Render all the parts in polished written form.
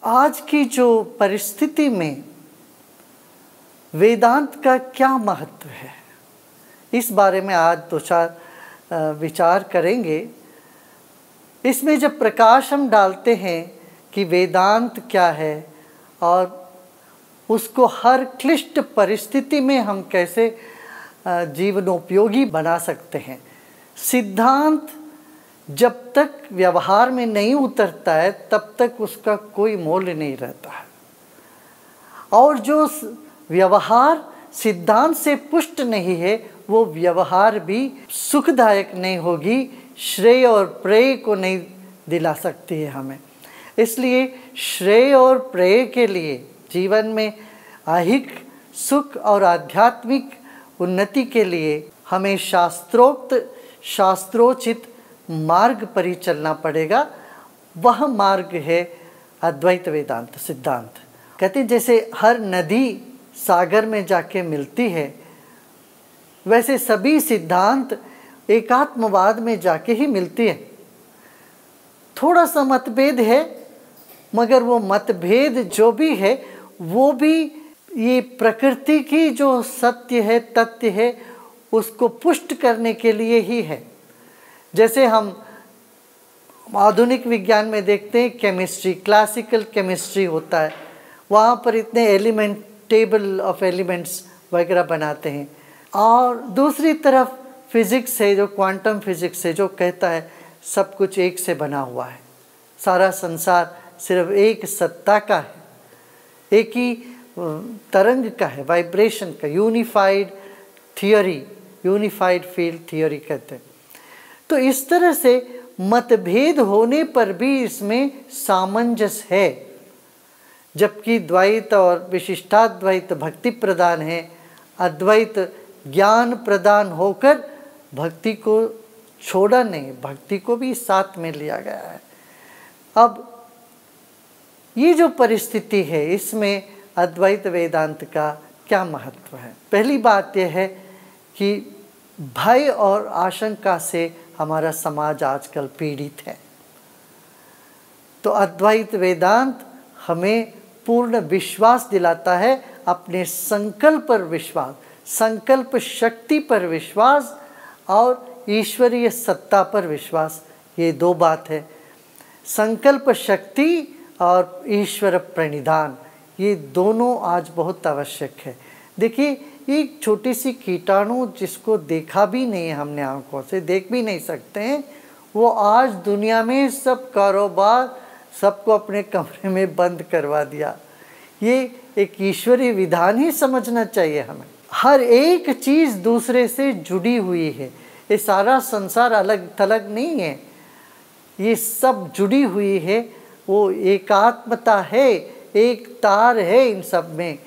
आज की जो परिस्थिति में वेदांत का क्या महत्व है, इस बारे में आज दो चार विचार करेंगे। इसमें जब प्रकाश हम डालते हैं कि वेदांत क्या है और उसको हर क्लिष्ट परिस्थिति में हम कैसे जीवनोपयोगी बना सकते हैं। सिद्धांत जब तक व्यवहार में नहीं उतरता है तब तक उसका कोई मूल्य नहीं रहता है, और जो व्यवहार सिद्धांत से पुष्ट नहीं है वो व्यवहार भी सुखदायक नहीं होगी, श्रेय और प्रेय को नहीं दिला सकती है हमें। इसलिए श्रेय और प्रेय के लिए, जीवन में ऐहिक सुख और आध्यात्मिक उन्नति के लिए हमें शास्त्रोचित मार्ग पर ही चलना पड़ेगा। वह मार्ग है अद्वैत वेदांत सिद्धांत। कहते हैं जैसे हर नदी सागर में जाके मिलती है, वैसे सभी सिद्धांत एकात्मवाद में जाके ही मिलती है। थोड़ा सा मतभेद है, मगर वो मतभेद जो भी है वो भी ये प्रकृति की जो सत्य है, तथ्य है, उसको पुष्ट करने के लिए ही है। जैसे हम आधुनिक विज्ञान में देखते हैं केमिस्ट्री, क्लासिकल केमिस्ट्री होता है, वहाँ पर इतने एलिमेंट, टेबल ऑफ एलिमेंट्स वगैरह बनाते हैं। और दूसरी तरफ फिज़िक्स है, जो क्वांटम फिज़िक्स है, जो कहता है सब कुछ एक से बना हुआ है, सारा संसार सिर्फ एक सत्ता का है, एक ही तरंग का है, वाइब्रेशन का, unified theory, unified field theory कहते हैं। तो इस तरह से मतभेद होने पर भी इसमें सामंजस्य है, जबकि द्वैत और विशिष्टाद्वैत भक्ति प्रदान है, अद्वैत ज्ञान प्रदान होकर भक्ति को छोड़ा नहीं, भक्ति को भी साथ में लिया गया है। अब ये जो परिस्थिति है, इसमें अद्वैत वेदांत का क्या महत्व है? पहली बात यह है कि भय और आशंका से हमारा समाज आजकल पीड़ित है। तो अद्वैत वेदांत हमें पूर्ण विश्वास दिलाता है, अपने संकल्प पर विश्वास, संकल्प शक्ति पर विश्वास और ईश्वरीय सत्ता पर विश्वास। ये दो बात है, संकल्प शक्ति और ईश्वर प्रणिधान, ये दोनों आज बहुत आवश्यक है। देखिए, एक छोटी सी कीटाणु जिसको देखा भी नहीं है हमने, आंखों से देख भी नहीं सकते हैं, वो आज दुनिया में सब कारोबार, सबको अपने कमरे में बंद करवा दिया। ये एक ईश्वरीय विधान ही समझना चाहिए हमें। हर एक चीज़ दूसरे से जुड़ी हुई है, ये सारा संसार अलग थलग नहीं है, ये सब जुड़ी हुई है। वो एकात्मता है, एक तार है इन सब में।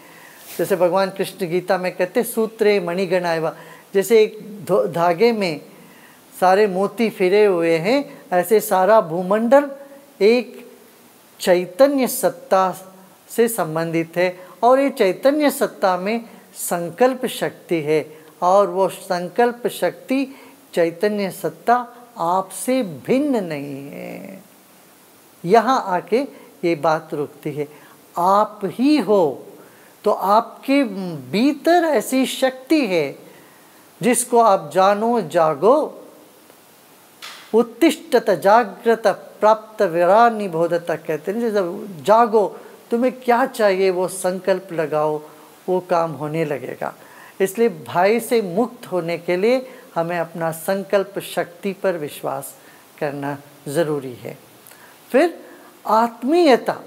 जैसे भगवान कृष्ण गीता में कहते सूत्रे मणिगणा एव, जैसे एक धागे में सारे मोती फिरे हुए हैं, ऐसे सारा भूमंडल एक चैतन्य सत्ता से संबंधित है, और ये चैतन्य सत्ता में संकल्प शक्ति है, और वो संकल्प शक्ति, चैतन्य सत्ता आपसे भिन्न नहीं है। यहाँ आके ये बात रुकती है, आप ही हो। तो आपके भीतर ऐसी शक्ति है जिसको आप जानो, जागो, उत्तिष्ठत जागृत प्राप्त विरानिबोधत कहते हैं। जब जागो, तुम्हें क्या चाहिए वो संकल्प लगाओ, वो काम होने लगेगा। इसलिए भय से मुक्त होने के लिए हमें अपना संकल्प शक्ति पर विश्वास करना ज़रूरी है। फिर आत्मीयता,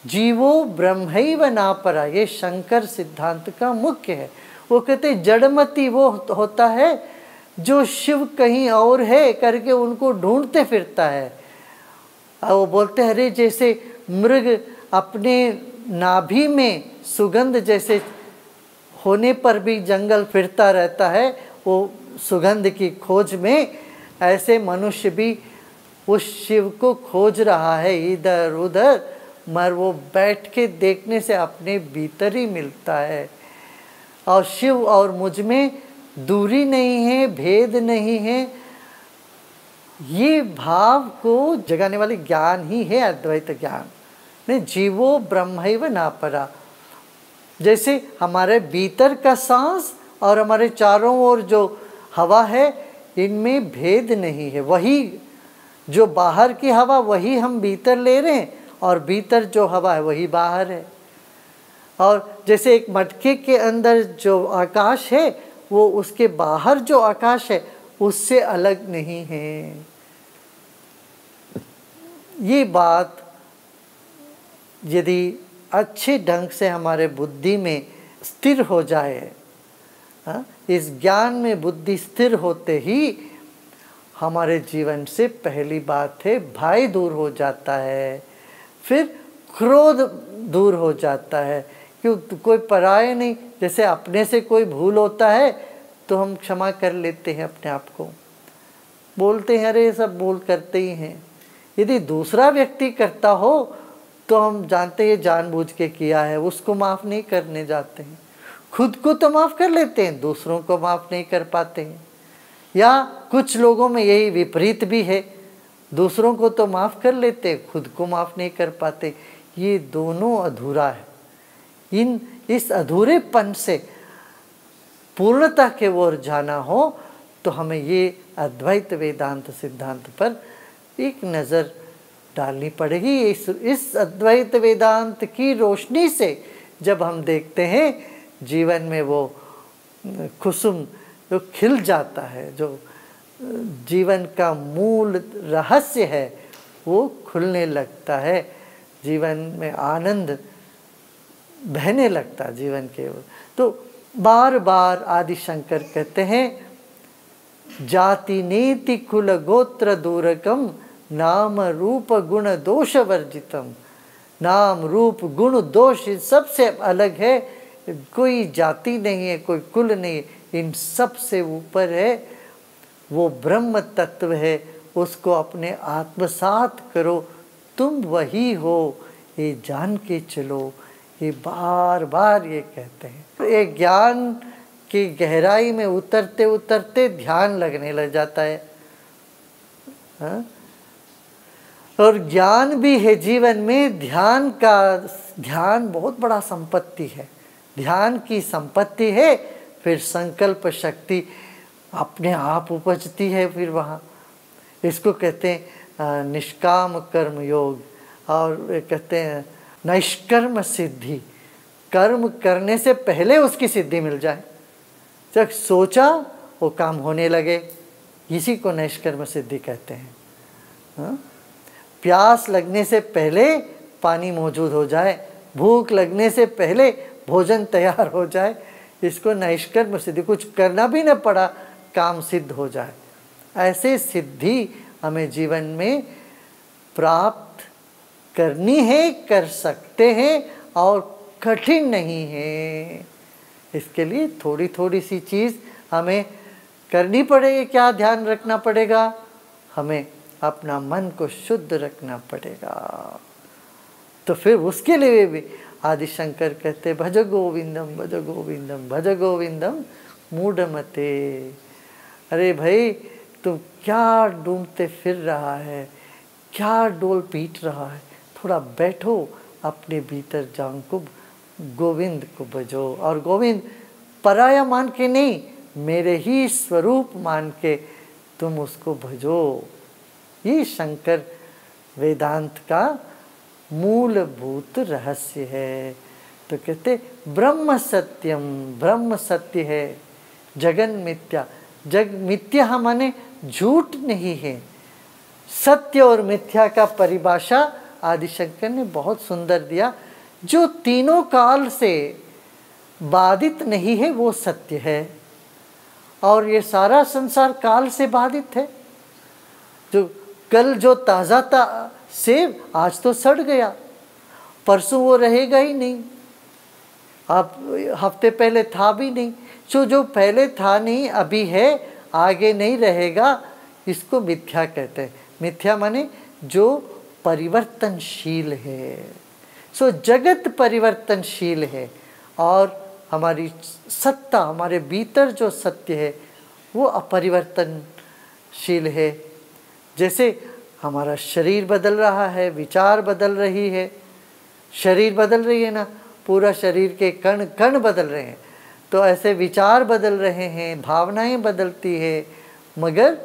जीवो ब्रह्मैव नापरा, ये शंकर सिद्धांत का मुख्य है। वो कहते जड़मति वो होता है जो शिव कहीं और है करके उनको ढूंढते फिरता है। वो बोलते हैं, अरे जैसे मृग अपने नाभि में सुगंध जैसे होने पर भी जंगल फिरता रहता है वो सुगंध की खोज में, ऐसे मनुष्य भी उस शिव को खोज रहा है इधर उधर, मगर वो बैठ के देखने से अपने भीतर ही मिलता है। और शिव और मुझ में दूरी नहीं है, भेद नहीं है। ये भाव को जगाने वाली ज्ञान ही है अद्वैत ज्ञान। नहीं, जीवो ब्रह्मैव नापरा। जैसे हमारे भीतर का सांस और हमारे चारों ओर जो हवा है, इनमें भेद नहीं है। वही जो बाहर की हवा वही हम भीतर ले रहे हैं, और भीतर जो हवा है वही बाहर है। और जैसे एक मटके के अंदर जो आकाश है, वो उसके बाहर जो आकाश है उससे अलग नहीं है। ये बात यदि अच्छे ढंग से हमारे बुद्धि में स्थिर हो जाए, इस ज्ञान में बुद्धि स्थिर होते ही हमारे जीवन से पहली बात है भय दूर हो जाता है, फिर क्रोध दूर हो जाता है। क्यों? कोई पराये नहीं। जैसे अपने से कोई भूल होता है तो हम क्षमा कर लेते हैं अपने आप को, बोलते हैं अरे सब भूल करते ही हैं। यदि दूसरा व्यक्ति करता हो तो हम जानते हैं जानबूझ के किया है, उसको माफ़ नहीं करने जाते हैं। खुद को तो माफ़ कर लेते हैं, दूसरों को माफ़ नहीं कर पाते हैं। या कुछ लोगों में यही विपरीत भी है, दूसरों को तो माफ़ कर लेते, खुद को माफ़ नहीं कर पाते। ये दोनों अधूरा है। इस अधूरेपन से पूर्णता के ओर जाना हो तो हमें ये अद्वैत वेदांत सिद्धांत पर एक नज़र डालनी पड़ेगी। इस अद्वैत वेदांत की रोशनी से जब हम देखते हैं जीवन में वो कुसुम जो खिल जाता है, जो जीवन का मूल रहस्य है वो खुलने लगता है, जीवन में आनंद बहने लगता है जीवन के। तो बार बार आदि शंकर कहते हैं जाति नीति कुल गोत्र दूरकम नाम रूप गुण दोष वर्जितम। नाम रूप गुण दोष सबसे अलग है, कोई जाति नहीं है, कोई कुल नहीं है, इन सब से ऊपर है वो ब्रह्म तत्व है। उसको अपने आत्मसात करो, तुम वही हो, ये जान के चलो। ये बार बार ये कहते हैं। ये ज्ञान की गहराई में उतरते उतरते ध्यान लगने लग जाता है। हाँ? और ज्ञान भी है जीवन में। ध्यान बहुत बड़ा संपत्ति है, ध्यान की संपत्ति है। फिर संकल्प शक्ति अपने आप उपजती है। फिर वहाँ इसको कहते हैं निष्काम कर्म योग, और कहते हैं नैष्कर्म सिद्धि। कर्म करने से पहले उसकी सिद्धि मिल जाए, जब सोचा वो काम होने लगे, इसी को नैष्कर्म सिद्धि कहते हैं। हाँ? प्यास लगने से पहले पानी मौजूद हो जाए, भूख लगने से पहले भोजन तैयार हो जाए, इसको नैष्कर्म सिद्धि। कुछ करना भी न पड़ा, काम सिद्ध हो जाए। ऐसे सिद्धि हमें जीवन में प्राप्त करनी है, कर सकते हैं, और कठिन नहीं है। इसके लिए थोड़ी थोड़ी सी चीज़ हमें करनी पड़ेगी। क्या ध्यान रखना पड़ेगा? हमें अपना मन को शुद्ध रखना पड़ेगा। तो फिर उसके लिए भी आदि शंकर कहते भज गोविंदम भज गोविंदम भज गोविंदम मूढ़मते। अरे भाई तुम क्या ढूंढते फिर रहा है, क्या डोल पीट रहा है? थोड़ा बैठो, अपने भीतर जान को गोविंद को भजो। और गोविंद पराया मान के नहीं, मेरे ही स्वरूप मान के तुम उसको भजो। ये शंकर वेदांत का मूलभूत रहस्य है। तो कहते ब्रह्म सत्यम, ब्रह्म सत्य है, जगन मिथ्या। जग मिथ्या माने झूठ नहीं है। सत्य और मिथ्या का परिभाषा आदिशंकर ने बहुत सुंदर दिया। जो तीनों काल से बाधित नहीं है वो सत्य है, और ये सारा संसार काल से बाधित है। जो कल जो ताज़ा था सेब, आज तो सड़ गया, परसों वो रहेगा ही नहीं, अब हफ्ते पहले था भी नहीं। जो पहले था नहीं अभी है, आगे नहीं रहेगा, इसको मिथ्या कहते हैं। मिथ्या माने जो परिवर्तनशील है। जगत परिवर्तनशील है, और हमारी सत्ता, हमारे भीतर जो सत्य है वो अपरिवर्तनशील है। जैसे हमारा शरीर बदल रहा है, विचार बदल रही है, शरीर बदल रही है ना, पूरा शरीर के कण कण बदल रहे हैं। तो ऐसे विचार बदल रहे हैं, भावनाएं बदलती है, मगर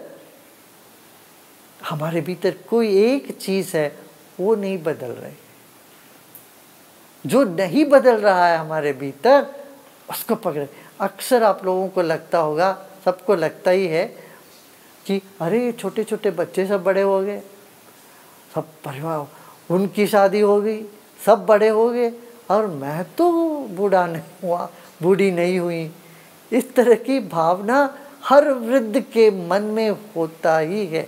हमारे भीतर कोई एक चीज़ है वो नहीं बदल रही। जो नहीं बदल रहा है हमारे भीतर, उसको पकड़े। अक्सर आप लोगों को लगता होगा, सबको लगता ही है कि अरे छोटे छोटे बच्चे सब बड़े हो गए, सब परिवार, उनकी शादी हो गई, सब बड़े हो गए, और मैं तो बूढ़ा नहीं हुआ, बूढ़ी नहीं हुई। इस तरह की भावना हर वृद्ध के मन में होता ही है।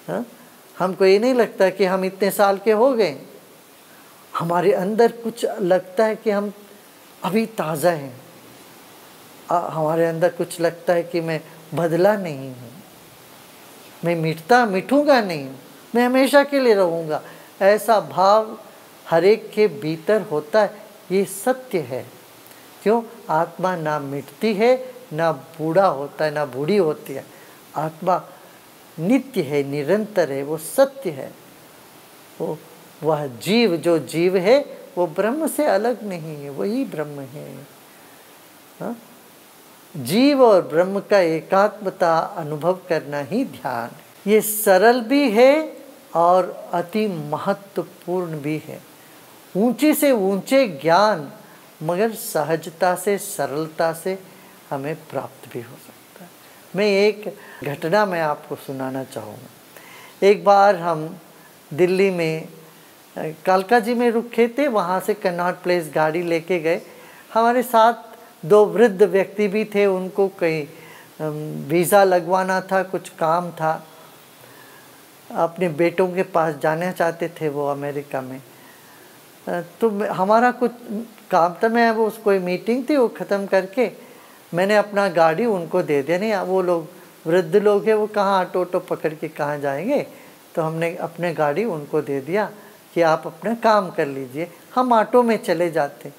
हा? हमको ये नहीं लगता कि हम इतने साल के हो गए, हमारे अंदर कुछ लगता है कि हम अभी ताज़ा हैं। हमारे अंदर कुछ लगता है कि मैं बदला नहीं हूँ, मैं मिटूंगा नहीं, मैं हमेशा के लिए रहूँगा। ऐसा भाव हर एक के भीतर होता है, ये सत्य है। क्यों? आत्मा ना मिटती है, ना बूढ़ा होता है, ना बूढ़ी होती है। आत्मा नित्य है, निरंतर है, वो सत्य है। वह जीव, जो जीव है वो ब्रह्म से अलग नहीं है, वही ब्रह्म है। हा? जीव और ब्रह्म का एकात्मता अनुभव करना ही ध्यान। ये सरल भी है और अति महत्वपूर्ण भी है। ऊंचे से ऊंचे ज्ञान मगर सहजता से, सरलता से हमें प्राप्त भी हो सकता है। मैं एक घटना मैं आपको सुनाना चाहूँगा। एक बार हम दिल्ली में कालका जी में रुके थे, वहाँ से कनॉट प्लेस गाड़ी लेके गए। हमारे साथ 2 वृद्ध व्यक्ति भी थे, उनको कहीं वीज़ा लगवाना था, कुछ काम था, अपने बेटों के पास जाना चाहते थे वो अमेरिका में। तो हमारा कुछ काम था, मैं वो कोई मीटिंग थी, वो ख़त्म करके मैंने अपना गाड़ी उनको दे दिया। नहीं, वो लोग वृद्ध लोग हैं, वो कहाँ ऑटो पकड़ के कहाँ जाएंगे, तो हमने अपने गाड़ी उनको दे दिया कि आप अपना काम कर लीजिए, हम ऑटो में चले जाते।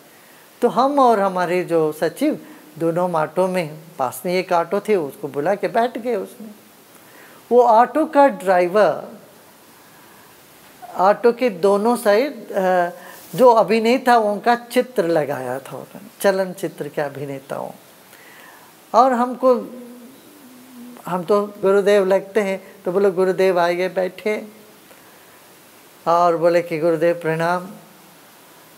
तो हम और हमारे जो सचिव दोनों ऑटो में, पास में एक ऑटो थे, उसको बुला के बैठ गए उसमें। वो ऑटो का ड्राइवर ऑटो के दोनों साइड जो अभिनेता उनका चित्र लगाया था, उन्होंने चलनचित्र के अभिनेताओं। और हम तो गुरुदेव लगते हैं, तो बोले गुरुदेव आए गए, बैठे और बोले कि गुरुदेव प्रणाम,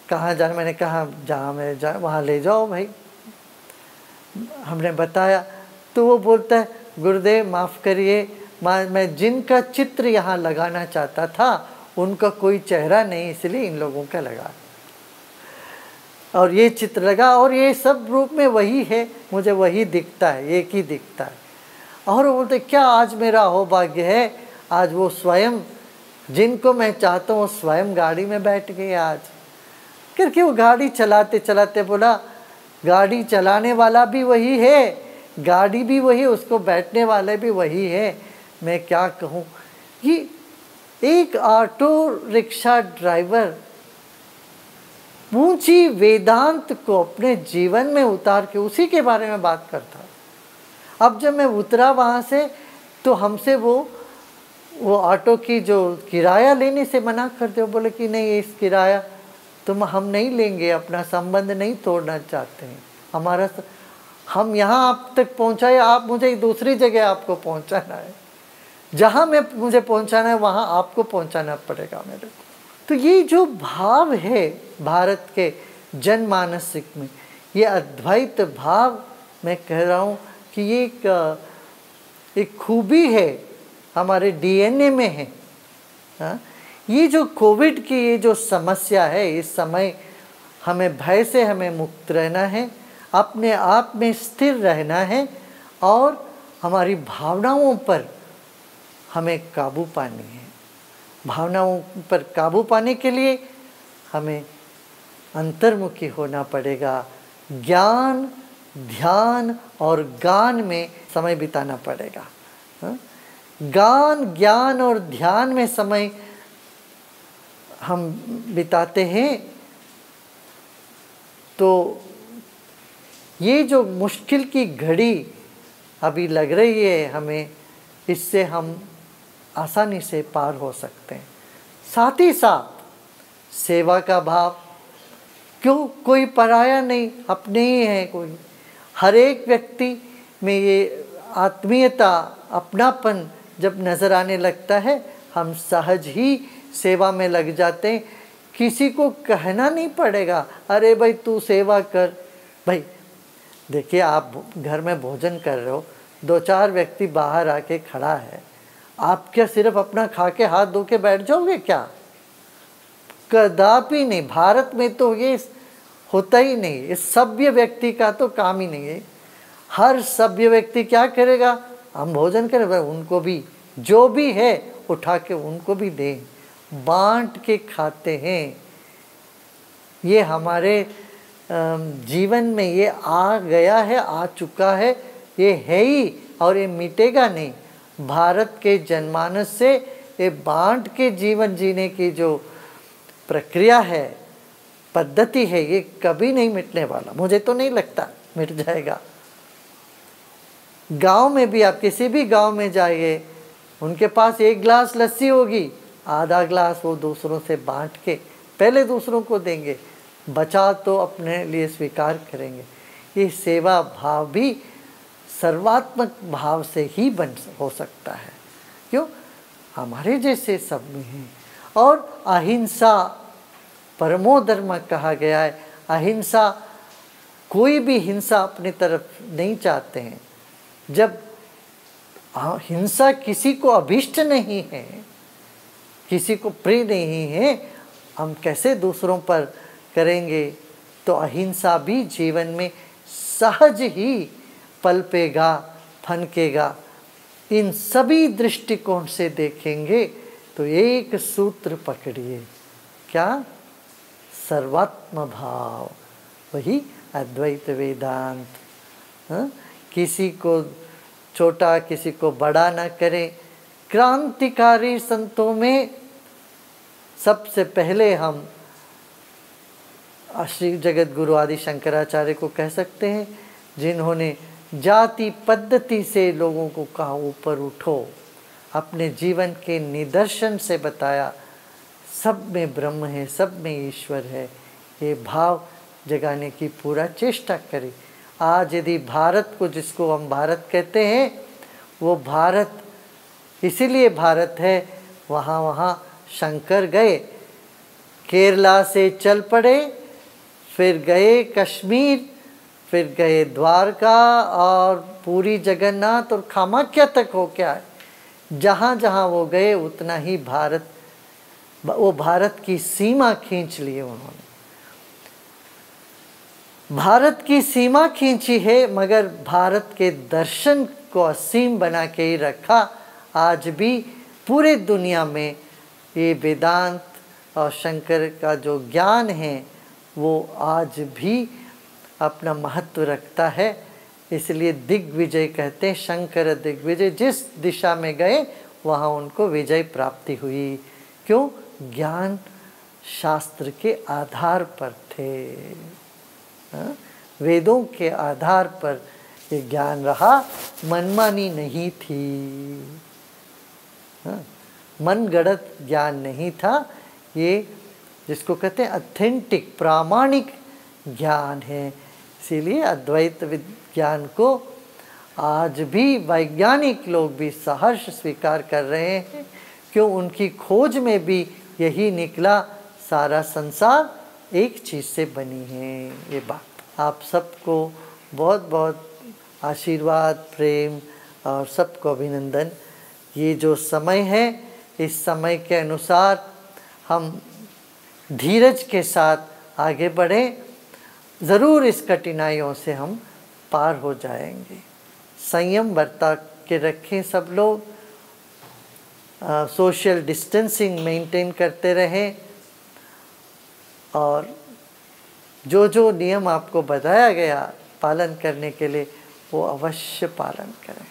कहाँ जाना? मैंने कहा जहाँ मैं जा वहाँ ले जाओ भाई। हमने बताया तो वो बोलता है गुरुदेव माफ़ करिए, मैं जिनका चित्र यहाँ लगाना चाहता था उनका कोई चेहरा नहीं, इसलिए इन लोगों का लगा और ये चित्र लगा, और ये सब रूप में वही है, मुझे वही दिखता है, एक ही दिखता है। और वो बोलते क्या आज मेरा सौभाग्य है, आज वो स्वयं जिनको मैं चाहता हूँ स्वयं गाड़ी में बैठ गए आज। करके वो गाड़ी चलाते चलाते बोला गाड़ी चलाने वाला भी वही है, गाड़ी भी वही, उसको बैठने वाले भी वही है। मैं क्या कहूँ, ये एक ऑटो रिक्शा ड्राइवर ऊंची वेदांत को अपने जीवन में उतार के उसी के बारे में बात करता। अब जब मैं उतरा वहाँ से तो हमसे वो ऑटो की जो किराया लेने से मना कर दे। बोले कि नहीं, इस किराया हम नहीं लेंगे, अपना संबंध नहीं तोड़ना चाहते हैं, हमारा हम यहाँ आप तक पहुँचाए, आप मुझे दूसरी जगह आपको पहुँचाना है, जहाँ मुझे पहुँचाना है वहाँ आपको पहुँचाना पड़ेगा मेरे को। तो ये जो भाव है भारत के जनमानसिक में, ये अद्वैत भाव, मैं कह रहा हूँ कि ये एक खूबी है, हमारे डीएनए में है। हाँ? ये जो कोविड की ये जो समस्या है, इस समय हमें भय से हमें मुक्त रहना है, अपने आप में स्थिर रहना है और हमारी भावनाओं पर हमें काबू पानी है। भावनाओं पर काबू पाने के लिए हमें अंतर्मुखी होना पड़ेगा, ज्ञान, ध्यान और गान में समय बिताना पड़ेगा। हाँ? गान, ज्ञान और ध्यान में समय हम बिताते हैं तो ये जो मुश्किल की घड़ी अभी लग रही है हमें, इससे हम आसानी से पार हो सकते हैं। साथ ही साथ सेवा का भाव। क्यों? कोई पराया नहीं, अपने ही है कोई। हर एक व्यक्ति में ये आत्मीयता, अपनापन जब नज़र आने लगता है, हम सहज ही सेवा में लग जाते हैं। किसी को कहना नहीं पड़ेगा, अरे भाई तू सेवा कर। भाई देखिए, आप घर में भोजन कर रहे हो, 2-4 व्यक्ति बाहर आके खड़ा है, आप क्या सिर्फ अपना खा के हाथ धो के बैठ जाओगे क्या? कदापि नहीं। भारत में तो ये होता ही नहीं। इस सभ्य व्यक्ति का तो काम ही नहीं है। हर सभ्य व्यक्ति क्या करेगा? हम भोजन करें, उनको भी जो भी है उठा के उनको भी दें, बांट के खाते हैं। ये हमारे जीवन में ये आ गया है, आ चुका है, ये है ही और ये मिटेगा नहीं। भारत के जनमानस से ये बांट के जीवन जीने की जो प्रक्रिया है, पद्धति है, ये कभी नहीं मिटने वाला। मुझे तो नहीं लगता मिट जाएगा। गांव में भी, आप किसी भी गांव में जाइए, उनके पास 1 गिलास लस्सी होगी, आधा गिलास वो दूसरों से बांट के पहले दूसरों को देंगे, बचा तो अपने लिए स्वीकार करेंगे। ये सेवा भाव भी सर्वात्मक भाव से ही हो सकता है। क्यों? हमारे जैसे सब में हैं। और अहिंसा परमो धर्म कहा गया है। अहिंसा, कोई भी हिंसा अपनी तरफ नहीं चाहते हैं। जब हिंसा किसी को अभिष्ट नहीं है, किसी को प्रिय नहीं है, हम कैसे दूसरों पर करेंगे? तो अहिंसा भी जीवन में सहज ही पलपेगा, फनकेगा। इन सभी दृष्टिकोण से देखेंगे तो एक सूत्र पकड़िए, क्या? सर्वात्म भाव, वही अद्वैत वेदांत। किसी को छोटा, किसी को बड़ा न करें। क्रांतिकारी संतों में सबसे पहले हम श्री जगत गुरु आदि शंकराचार्य को कह सकते हैं, जिन्होंने जाति पद्धति से लोगों को कहा ऊपर उठो, अपने जीवन के निदर्शन से बताया सब में ब्रह्म है, सब में ईश्वर है। ये भाव जगाने की पूरा चेष्टा करें। आज यदि भारत को, जिसको हम भारत कहते हैं, वो भारत इसीलिए भारत है, वहाँ शंकर गए, केरला से चल पड़े, फिर गए कश्मीर, फिर गए द्वारका और पूरी जगन्नाथ और कामाख्या तक हो क्या है। जहाँ जहाँ वो गए उतना ही वो भारत की सीमा खींच लिए उन्होंने। भारत की सीमा खींची है, मगर भारत के दर्शन को असीम बना के ही रखा। आज भी पूरे दुनिया में ये वेदांत और शंकर का जो ज्ञान है वो आज भी अपना महत्व रखता है। इसलिए दिग्विजय कहते हैं, शंकर दिग्विजय। जिस दिशा में गए वहाँ उनको विजय प्राप्ति हुई। क्यों? ज्ञान शास्त्र के आधार पर थे, वेदों के आधार पर ये ज्ञान रहा, मनमानी नहीं थी, मनगढ़ंत ज्ञान नहीं था। ये जिसको कहते हैं ऑथेंटिक, प्रामाणिक ज्ञान है। इसीलिए अद्वैत विज्ञान को आज भी वैज्ञानिक लोग भी सहर्ष स्वीकार कर रहे हैं। क्यों? उनकी खोज में भी यही निकला, सारा संसार एक चीज़ से बनी है। ये बात आप सबको बहुत बहुत आशीर्वाद, प्रेम और सबको अभिनंदन। ये जो समय है, इस समय के अनुसार हम धीरज के साथ आगे बढ़ें। ज़रूर इस कठिनाइयों से हम पार हो जाएंगे। संयम बरता के रखें सब लोग, सोशल डिस्टेंसिंग मेंटेन करते रहें और जो जो नियम आपको बताया गया पालन करने के लिए वो अवश्य पालन करें।